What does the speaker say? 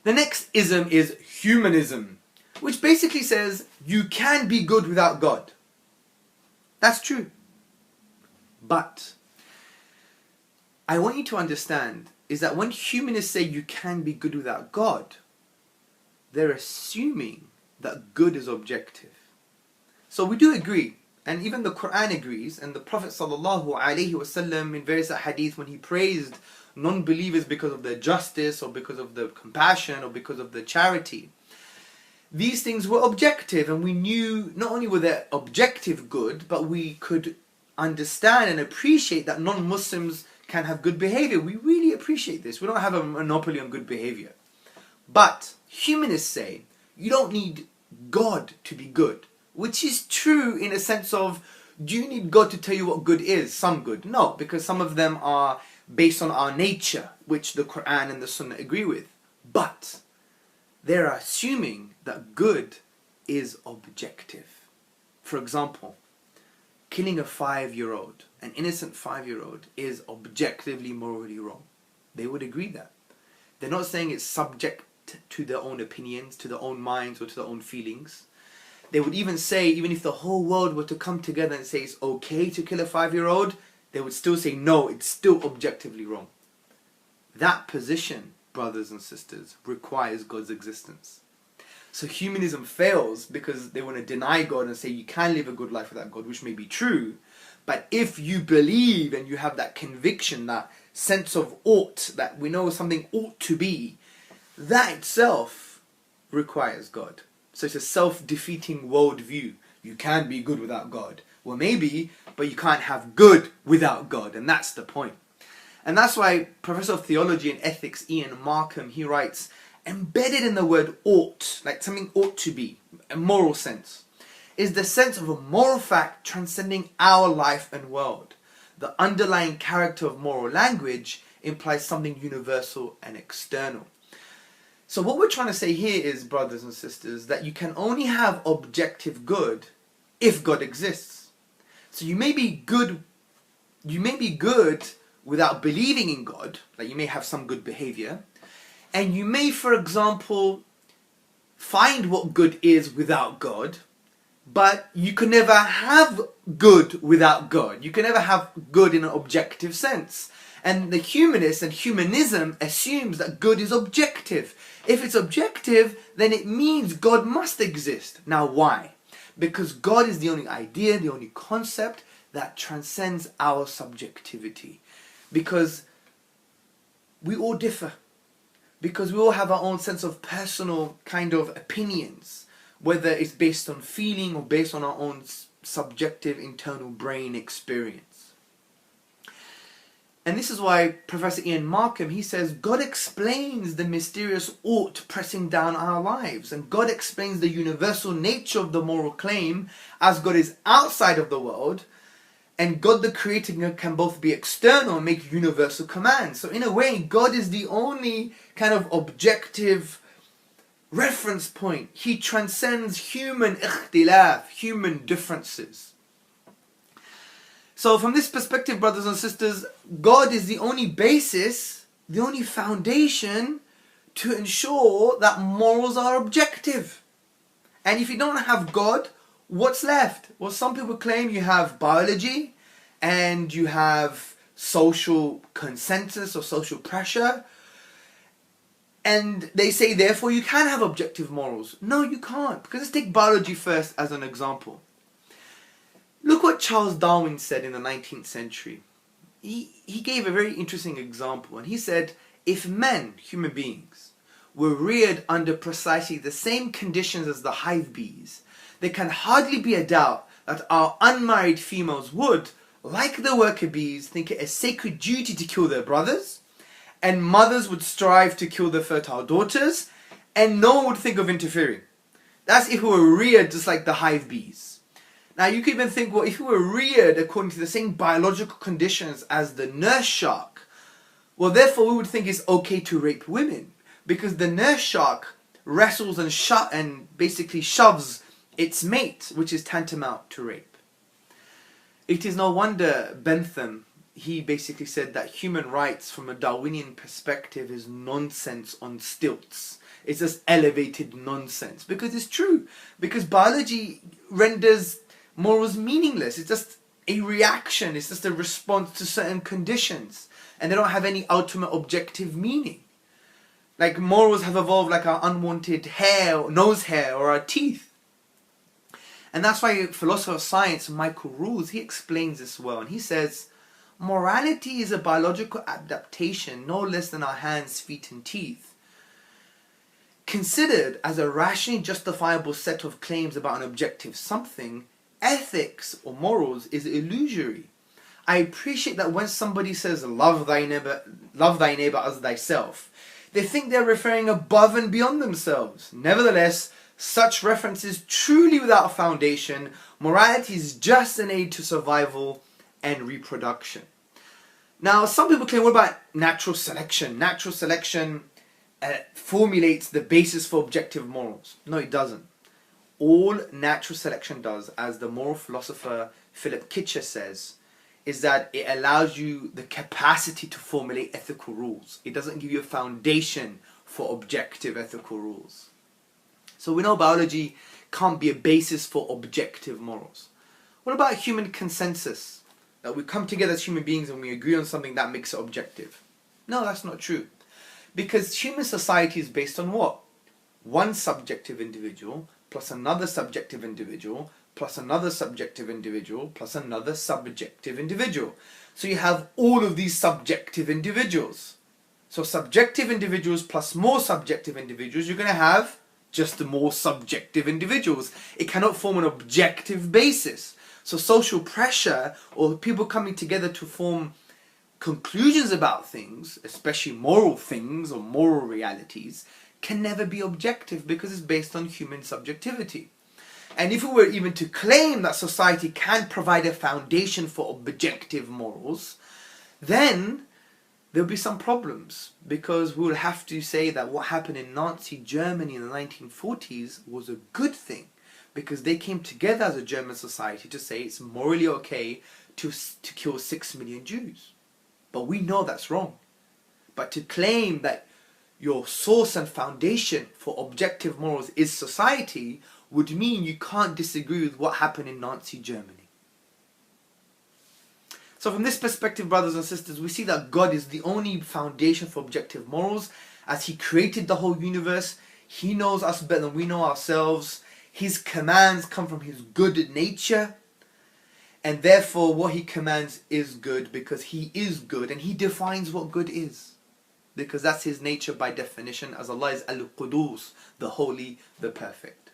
The next ism is humanism, which basically says you can be good without God. That's true. But I want you to understand is that when humanists say you can be good without God, they're assuming that good is objective. So we do agree, and even the Quran agrees, and the Prophet ﷺ in various hadith, when he praised non-believers because of their justice, or because of their compassion, or because of their charity, these things were objective, and we knew not only were they objective good, but we could understand and appreciate that non-Muslims can have good behavior. We really appreciate this. We don't have a monopoly on good behavior. But humanists say you don't need God to be good, which is true in a sense of, do you need God to tell you what good is? Some good. No, because some of them are based on our nature, which the Quran and the Sunnah agree with. But they're assuming that good is objective. For example, killing a 5-year-old, an innocent 5-year-old, is objectively morally wrong. They would agree that. They're not saying it's subject to their own opinions, to their own minds, or to their own feelings. They would even say, even if the whole world were to come together and say it's okay to kill a 5-year-old, they would still say no, it's still objectively wrong. That position, brothers and sisters, requires God's existence. So humanism fails because they want to deny God and say you can live a good life without God, which may be true. But if you believe and you have that conviction, that sense of ought, that we know something ought to be, that itself requires God. So it's a self-defeating worldview. You can be good without God. Well, maybe, but you can't have good without God, and that's the point. And that's why Professor of Theology and Ethics Ian Markham, he writes, embedded in the word ought, like something ought to be, a moral sense, is the sense of a moral fact transcending our life and world. The underlying character of moral language implies something universal and external. So what we're trying to say here is, brothers and sisters, that you can only have objective good if God exists. So you may be good without believing in God, like you may have some good behavior, and you may, for example, find what good is without God, but you can never have good without God. You can never have good in an objective sense. And the humanist and humanism assumes that good is objective. If it's objective, then it means God must exist. Now why? Because God is the only idea, the only concept that transcends our subjectivity. Because we all differ. Because we all have our own sense of personal kind of opinions, whether it's based on feeling or based on our own subjective internal brain experience. And this is why Professor Ian Markham, he says, God explains the mysterious ought pressing down our lives. And God explains the universal nature of the moral claim as God is outside of the world. And God the Creator can both be external and make universal commands. So in a way, God is the only kind of objective reference point. He transcends human ikhtilaf, human differences. So from this perspective, brothers and sisters, God is the only basis, the only foundation to ensure that morals are objective. And if you don't have God, what's left? Well, some people claim you have biology and you have social consensus or social pressure. And they say, therefore, you can have objective morals. No, you can't. Because let's take biology first as an example. Look what Charles Darwin said in the 19th century. He gave a very interesting example. And he said, if men, human beings, were reared under precisely the same conditions as the hive bees, there can hardly be a doubt that our unmarried females would, like the worker bees, think it a sacred duty to kill their brothers, and mothers would strive to kill their fertile daughters, and no one would think of interfering. That's if we were reared just like the hive bees. Now you could even think, well, if we were reared according to the same biological conditions as the nurse shark, well, therefore we would think it's okay to rape women, because the nurse shark wrestles and basically shoves its mate, which is tantamount to rape. It is no wonder Bentham, he basically said that human rights from a Darwinian perspective is nonsense on stilts. It's just elevated nonsense. Because it's true. Because biology renders morals meaningless. It's just a reaction. It's just a response to certain conditions. And they don't have any ultimate objective meaning. Like morals have evolved like our unwanted hair, nose hair, or our teeth. And that's why philosopher of science Michael Rules, he explains this well. And he says, morality is a biological adaptation no less than our hands, feet and teeth. Considered as a rationally justifiable set of claims about an objective something, ethics or morals is illusory. I appreciate that when somebody says love thy neighbor as thyself, they think they're referring above and beyond themselves. Nevertheless, such reference is truly without foundation. Morality is just an aid to survival and reproduction. Now, some people claim, what about natural selection? Natural selection formulates the basis for objective morals. No, it doesn't. All natural selection does, as the moral philosopher Philip Kitcher says, is that it allows you the capacity to formulate ethical rules. It doesn't give you a foundation for objective ethical rules. So we know biology can't be a basis for objective morals. What about human consensus? That we come together as human beings and we agree on something that makes it objective. No, that's not true. Because human society is based on what? One subjective individual plus another subjective individual plus another subjective individual plus another subjective individual. So you have all of these subjective individuals. So subjective individuals plus more subjective individuals, you're going to have just more subjective individuals. It cannot form an objective basis. So social pressure or people coming together to form conclusions about things, especially moral things or moral realities, can never be objective because it's based on human subjectivity. And if we were even to claim that society can provide a foundation for objective morals, then there'll be some problems, because we'll have to say that what happened in Nazi Germany in the 1940s was a good thing, because they came together as a German society to say it's morally okay to kill 6 million Jews. But we know that's wrong. But to claim that your source and foundation for objective morals is society would mean you can't disagree with what happened in Nazi Germany. So from this perspective, brothers and sisters, we see that God is the only foundation for objective morals. As He created the whole universe, He knows us better than we know ourselves. His commands come from His good nature. And therefore what He commands is good because He is good, and He defines what good is. Because that's His nature by definition, as Allah is Al-Qudus, the holy, the perfect.